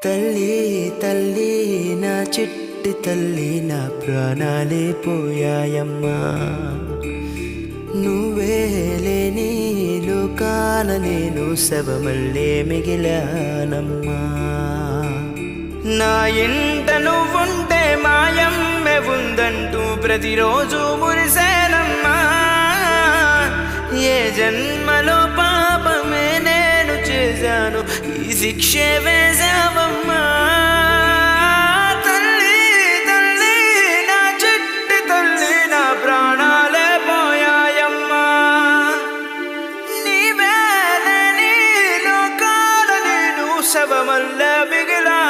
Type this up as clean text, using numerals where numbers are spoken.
తల్లి తల్లి నా చిట్టి తల్లి నా ప్రాణాలే పోయాయమ్మా నువ్వే లేని లోకాన నేను శవమల్లే మిగిలానమ్మా నా ఇంట నువ్వుంటే మాయమ్మె ఉందంటూ ప్రతిరోజు మురిసేనమ్మా ఏ జన్మలో పాపమే నేను చేశాను ఈ శిక్షే వేశావమ్మా తల్లి తల్లి నా చిట్టి తల్లి నా ప్రాణాలే పోయాయమ్మా నీవే లేని లోకాల నేను శవమల్లే మిగిలా